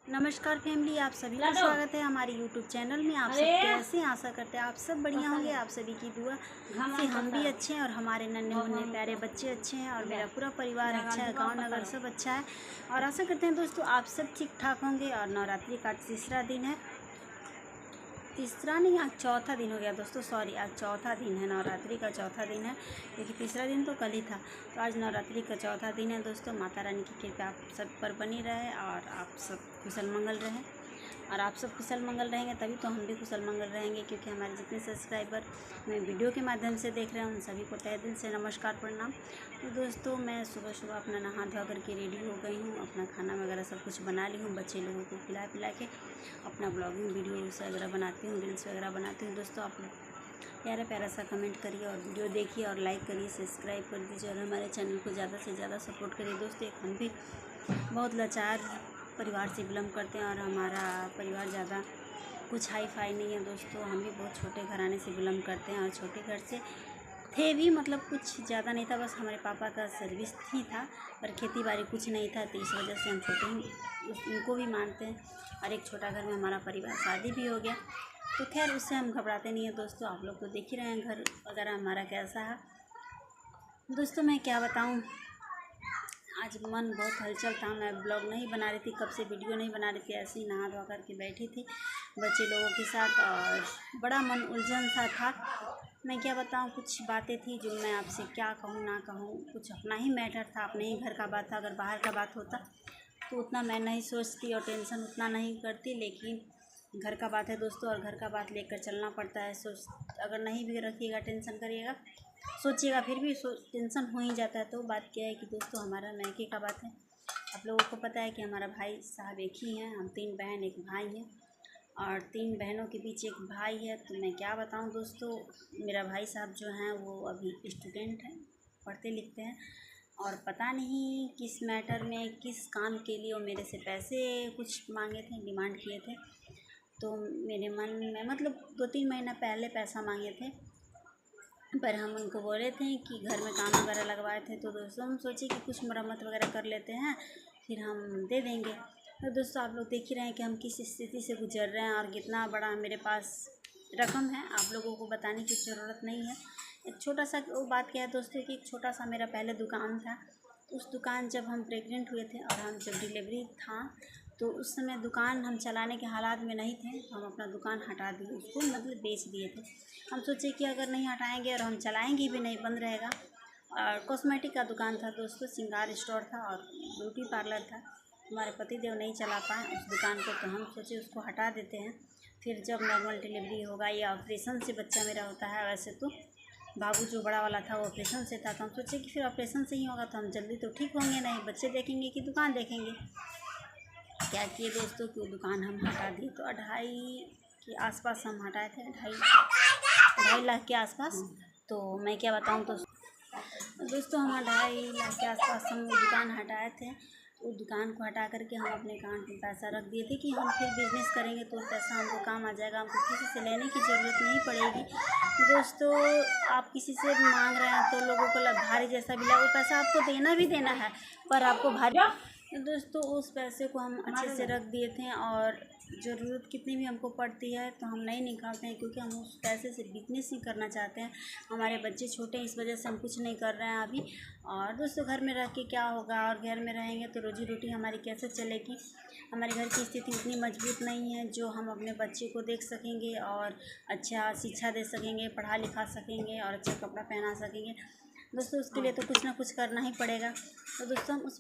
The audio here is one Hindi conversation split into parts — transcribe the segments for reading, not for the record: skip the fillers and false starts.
नमस्कार फैमिली, आप सभी का स्वागत है हमारे YouTube चैनल में। आप सब कैसे हैं? आशा करते हैं आप सब बढ़िया होंगे। आप सभी की दुआ से हम भी अच्छे हैं और हमारे नन्हे मुन्ने प्यारे बच्चे अच्छे हैं और मेरा पूरा परिवार अच्छा है, गांव नगर सब अच्छा है। और आशा करते हैं दोस्तों आप सब ठीक ठाक होंगे। और नवरात्रि का तीसरा दिन है, तीसरा नहीं आज चौथा दिन हो गया दोस्तों, सॉरी आज चौथा दिन है, नवरात्रि का चौथा दिन है क्योंकि तीसरा दिन तो कल ही था। तो आज नवरात्रि का चौथा दिन है दोस्तों। माता रानी की कृपा आप सब पर बनी रहे और आप सब कुशल मंगल रहें। और आप सब कुशल मंगल रहेंगे तभी तो हम भी कुशल मंगल रहेंगे, क्योंकि हमारे जितने सब्सक्राइबर मैं वीडियो के माध्यम से देख रहे हैं उन सभी को तहे दिल से नमस्कार प्रणाम। तो दोस्तों मैं सुबह सुबह अपना नहा धो करके रेडी हो गई हूँ, अपना खाना वगैरह सब कुछ बना ली हूँ, बच्चे लोगों को खिला पिला के अपना ब्लॉगिंग वीडियोस वगैरह बनाती हूँ, रील्स वगैरह बनाती हूँ। दोस्तों आप लोग प्यारा प्यारा सा कमेंट करिए और वीडियो देखिए और लाइक करिए, सब्सक्राइब कर दीजिए और हमारे चैनल को ज़्यादा से ज़्यादा सपोर्ट करिए। दोस्तों एक हम भी बहुत लाचार परिवार से बिलोंग करते हैं और हमारा परिवार ज़्यादा कुछ हाई फाई नहीं है दोस्तों। हम भी बहुत छोटे घराने से बिलोंग करते हैं और छोटे घर से थे भी, मतलब कुछ ज़्यादा नहीं था, बस हमारे पापा का सर्विस ही था पर खेती बाड़ी कुछ नहीं था। तो इस वजह से हम छोटे ही उनको भी मानते हैं और एक छोटा घर में हमारा परिवार, शादी भी हो गया तो खैर उससे हम घबराते नहीं हैं दोस्तों। आप लोग तो देख ही रहे हैं घर वगैरह हमारा कैसा है दोस्तों। मैं क्या बताऊँ, आज मन बहुत हलचल था, मैं ब्लॉग नहीं बना रही थी, कब से वीडियो नहीं बना रही थी, ऐसे ही नहा धो करके बैठी थी बच्चे लोगों के साथ और बड़ा मन उलझन सा था। मैं क्या बताऊं, कुछ बातें थी जो मैं आपसे क्या कहूं ना कहूं, कुछ अपना ही मैटर था, अपने ही घर का बात था। अगर बाहर का बात होता तो उतना मैं नहीं सोचती और टेंशन उतना नहीं करती, लेकिन घर का बात है दोस्तों और घर का बात लेकर चलना पड़ता है। अगर नहीं भी रखिएगा, टेंशन करिएगा, सोचिएगा, फिर भी टेंशन हो ही जाता है। तो बात क्या है कि दोस्तों हमारा मैके का बात है। आप लोगों को पता है कि हमारा भाई साहब एक ही हैं, हम 3 बहन 1 भाई हैं और 3 बहनों के बीच 1 भाई है। तो मैं क्या बताऊं दोस्तों, मेरा भाई साहब जो हैं वो अभी स्टूडेंट हैं, पढ़ते लिखते हैं और पता नहीं किस मैटर में, किस काम के लिए वो मेरे से पैसे कुछ मांगे थे, डिमांड किए थे। तो मेरे मन में मतलब 2-3 महीना पहले पैसा मांगे थे, पर हम उनको बोले थे कि घर में काम वगैरह लगवाए थे। तो दोस्तों हम सोचे कि कुछ मरम्मत वगैरह कर लेते हैं फिर हम दे देंगे। तो दोस्तों आप लोग देख ही रहे हैं कि हम किस स्थिति से गुजर रहे हैं और कितना बड़ा मेरे पास रकम है, आप लोगों को बताने की ज़रूरत नहीं है। एक छोटा सा वो बात क्या है दोस्तों कि एक छोटा सा मेरा पहले दुकान था। उस दुकान जब हम प्रेग्नेंट हुए थे और हम जब डिलीवरी था तो उस समय दुकान हम चलाने के हालात में नहीं थे, तो हम अपना दुकान हटा दिए, उसको मतलब बेच दिए थे। हम सोचे कि अगर नहीं हटाएंगे और हम चलाएंगे भी नहीं, बंद रहेगा। और कॉस्मेटिक का दुकान था दोस्तों, श्रृंगार स्टोर था और ब्यूटी पार्लर था। हमारे पति देव नहीं चला पाए उस दुकान को, तो हम सोचे उसको हटा देते हैं। फिर जब नॉर्मल डिलीवरी होगा या ऑपरेशन से बच्चा मेरा होता है, वैसे तो बाबू जो बड़ा वाला था वो ऑपरेशन से था, तो हम सोचे कि फिर ऑपरेशन से ही होगा तो हम जल्दी तो ठीक होंगे नहीं, बच्चे देखेंगे कि दुकान देखेंगे। क्या किए दोस्तों कि वो दुकान हम हटा दिए। तो 2.5 के आसपास हम हटाए थे, 2.5 लाख के आसपास। तो मैं क्या बताऊं तो दोस्तों हम 2.5 लाख के आसपास हम दुकान हटाए थे। तो दुकान को हटा करके हम अपने अकाउंट में पैसा रख दिए थे कि हम फिर बिज़नेस करेंगे तो पैसा हमको काम आ जाएगा, हमको किसी से लेने की ज़रूरत नहीं पड़ेगी। दोस्तों आप किसी से मांग रहे हैं तो लोगों को भारी जैसा भी लगा, वो पैसा आपको देना भी देना है पर आपको भारी। दोस्तों उस पैसे को हम अच्छे से रख दिए थे और ज़रूरत कितनी भी हमको पड़ती है तो हम नहीं निकालते हैं, क्योंकि हम उस पैसे से बिजनेस ही करना चाहते हैं। हमारे बच्चे छोटे हैं इस वजह से हम कुछ नहीं कर रहे हैं अभी। और दोस्तों घर में रह के क्या होगा, और घर में रहेंगे तो रोजी रोटी हमारी कैसे चलेगी। हमारे घर की स्थिति इतनी मजबूत नहीं है जो हम अपने बच्चे को देख सकेंगे और अच्छा शिक्षा दे सकेंगे, पढ़ा लिखा सकेंगे और अच्छा कपड़ा पहना सकेंगे। दोस्तों उसके लिए तो कुछ ना कुछ करना ही पड़ेगा। तो दोस्तों हम उस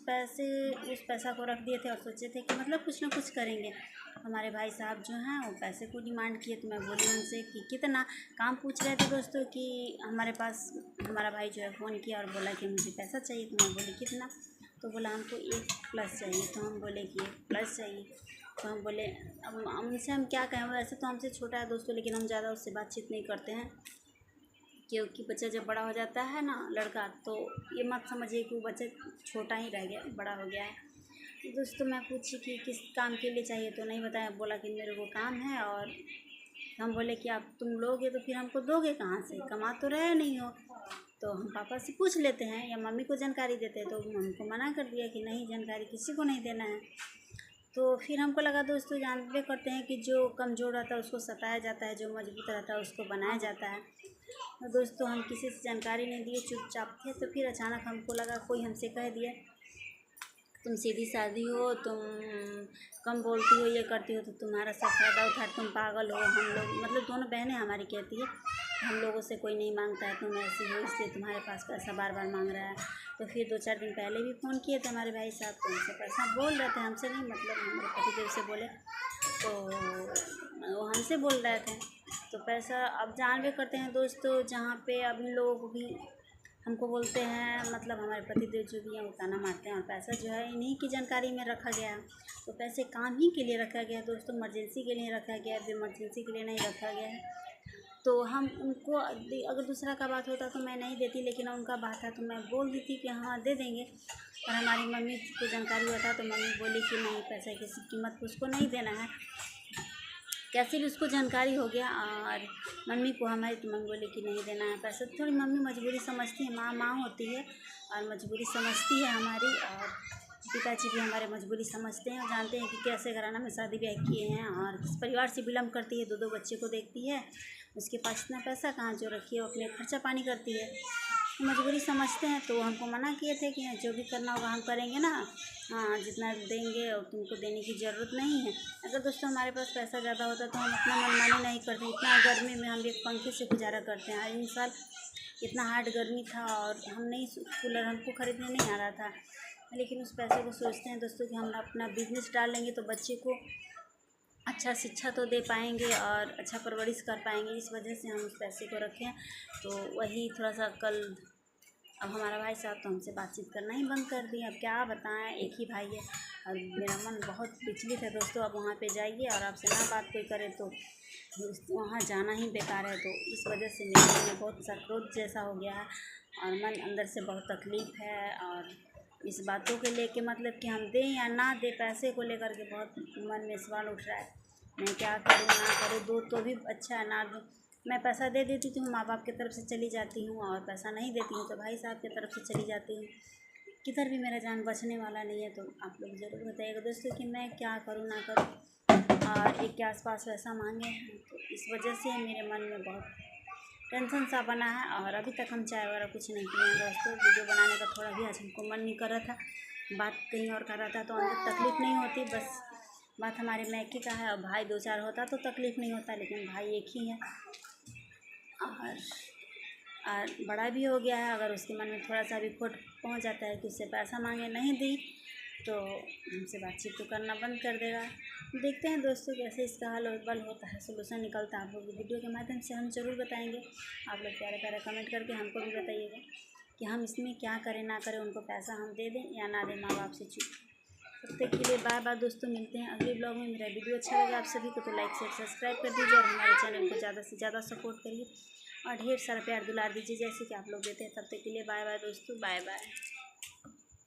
पैसा को रख दिए थे और सोचे थे कि मतलब कुछ ना कुछ करेंगे। हमारे भाई साहब जो हैं वो पैसे को डिमांड किए, तो मैं बोली उनसे कि कितना, काम पूछ रहे थे दोस्तों कि हमारे पास। हमारा भाई जो है फ़ोन किया और बोला कि मुझे पैसा चाहिए, तो मैं बोली कितना, तो बोला हमको 1+ चाहिए। तो हम बोले कि 1+ चाहिए। तो हम बोले अब उनसे हम क्या कहें, वैसे तो हमसे छोटा है दोस्तों, लेकिन हम ज़्यादा उससे बातचीत नहीं करते हैं, क्योंकि बच्चा जब बड़ा हो जाता है ना लड़का, तो ये मत समझिए कि वो बच्चा छोटा ही रह गया, बड़ा हो गया है। दोस्तों मैं पूछी कि किस काम के लिए चाहिए, तो नहीं बताया, बोला कि मेरे को काम है। और हम बोले कि आप तुम लोगे तो फिर हमको दोगे कहाँ से, कमा तो रहे नहीं हो। तो हम पापा से पूछ लेते हैं या मम्मी को जानकारी देते हैं, तो हमको मना कर दिया कि नहीं, जानकारी किसी को नहीं देना है। तो फिर हमको लगा दोस्तों, जानते करते हैं कि जो कमज़ोर रहता है उसको सताया जाता है, जो मजबूत रहता है उसको बनाया जाता है। तो दोस्तों हम किसी से जानकारी नहीं दिए, चुपचाप थे। तो फिर अचानक हमको लगा कोई हमसे कह दिया तुम सीधी सादी हो, तुम कम बोलती हो, ये करती हो, तो तुम्हारा सब फ़ायदा उठा, तुम पागल हो। हम लोग मतलब दोनों बहनें हमारी कहती है हम लोगों से कोई नहीं मांगता है, तुम ऐसी हो इसलिए तुम्हारे पास पैसा बार बार मांग रहा है। तो फिर 2-4 दिन पहले भी फ़ोन किए थे हमारे भाई साहब, तो उनसे पैसा बोल रहे थे, हमसे नहीं, मतलब हमारे पतिदेव से बोले, तो वो हमसे बोल रहे थे। तो पैसा अब जानबे करते हैं दोस्तों, जहाँ पे अब इन लोगों को भी हमको बोलते हैं, मतलब हमारे पतिदेव जो भी हैं वो ताना मारते हैं, और पैसा जो है इन्हीं की जानकारी में रखा गया है। तो पैसे काम ही के लिए रखा गया है दोस्तों, इमरजेंसी के लिए रखा गया है, इमरजेंसी के लिए नहीं रखा गया है। तो हम उनको अगर दूसरा का बात होता तो मैं नहीं देती, लेकिन उनका बात था तो मैं बोल दी थी कि हाँ दे देंगे। और हमारी मम्मी को जानकारी हुआ था तो मम्मी बोली कि नहीं, पैसे की कीमत उसको नहीं देना है। कैसे भी उसको जानकारी हो गया, और मम्मी को हमारी, तो मम्मी बोली कि नहीं देना है पैसा। थोड़ी मम्मी मजबूरी समझती है, माँ होती है और मजबूरी समझती है हमारी, और पिताजी भी हमारे मजबूरी समझते हैं और जानते हैं कि कैसे घराना में शादी ब्याह किए हैं और किस परिवार से बिलोंग करती है, 2 बच्चे को देखती है, उसके पास इतना पैसा कहाँ जो रखी है, वो अपने खर्चा पानी करती है, तो मजबूरी समझते हैं। तो हमको मना किए थे कि जो भी करना होगा हम करेंगे ना, हाँ जितना देंगे और तुमको देने की ज़रूरत नहीं है। अगर दोस्तों हमारे पास पैसा ज़्यादा होता तो हम अपना मनमानी नहीं करते। इतना गर्मी में हम एक पंखे से गुजारा करते हैं, इन साल इतना हार्ड गर्मी था और हम नहीं, कूलर हमको ख़रीदने नहीं आ रहा था, लेकिन उस पैसे को सोचते हैं दोस्तों कि हम अपना बिजनेस डाल लेंगे तो बच्चे को अच्छा शिक्षा तो दे पाएंगे और अच्छा परवरिश कर पाएंगे, इस वजह से हम उस पैसे को रखें। तो वही थोड़ा सा कल, अब हमारा भाई साहब तो हमसे बातचीत करना ही बंद कर दिए। अब क्या बताएं, एक ही भाई है और मेरा मन बहुत विचलित है दोस्तों। अब वहाँ पे जाइए और आपसे ना बात कोई करे तो वहाँ जाना ही बेकार है। तो इस वजह से मेरे मन में बहुत सा क्रोध जैसा हो गया है और मन अंदर से बहुत तकलीफ़ है, और इस बातों के लेके मतलब कि हम दें या ना दें, पैसे को लेकर के बहुत मन में सवाल उठ रहा है। मैं क्या करूँ ना करूँ, दो तो भी अच्छा है, ना दूँ। मैं पैसा दे देती हूँ, माँ बाप की तरफ से चली जाती हूँ, और पैसा नहीं देती हूँ तो भाई साहब की तरफ से चली जाती हूँ। किधर भी मेरा जान बचने वाला नहीं है। तो आप लोग ज़रूर बताइएगा दोस्तों कि मैं क्या करूँ ना करूँ, और एक के आसपास पैसा मांगे हैं, तो इस वजह से मेरे मन में बहुत टेंशन सा बना है। और अभी तक हम चाय वगैरह कुछ नहीं किए हैं दोस्तों। वीडियो बनाने का थोड़ा भी आज हमको मन नहीं कर रहा था, बात कहीं और कर रहा था, तो अंदर तकलीफ़ नहीं होती। बस बात हमारे मैके का है, और भाई 2-4 होता तो तकलीफ़ नहीं होता, लेकिन भाई एक ही है और बड़ा भी हो गया है। अगर उसके मन में थोड़ा सा भी खोट पहुंच जाता है कि उससे पैसा मांगे, नहीं दी तो हमसे बातचीत तो करना बंद कर देगा। देखते हैं दोस्तों कैसे इसका हल बल होता है, सोल्यूशन निकलता है। आप लोग वीडियो के माध्यम से हम ज़रूर बताएंगे। आप लोग प्यारे प्यारे कमेंट करके हमको भी बताइएगा कि हम इसमें क्या करें ना करें, उनको पैसा हम दे दें या ना दें, माँ बाप से छूट। तब तक के लिए बाय बाय दोस्तों, मिलते हैं अगले ब्लॉग में। मेरा वीडियो अच्छा लगे आप सभी को तो लाइक शेयर सब्सक्राइब कर दीजिए, और हमारे चैनल को ज़्यादा से ज़्यादा सपोर्ट करिए और ढेर सारा प्यार दुलार दीजिए जैसे कि आप लोग देते हैं। तब तक के लिए बाय बाय दोस्तों, बाय बाय।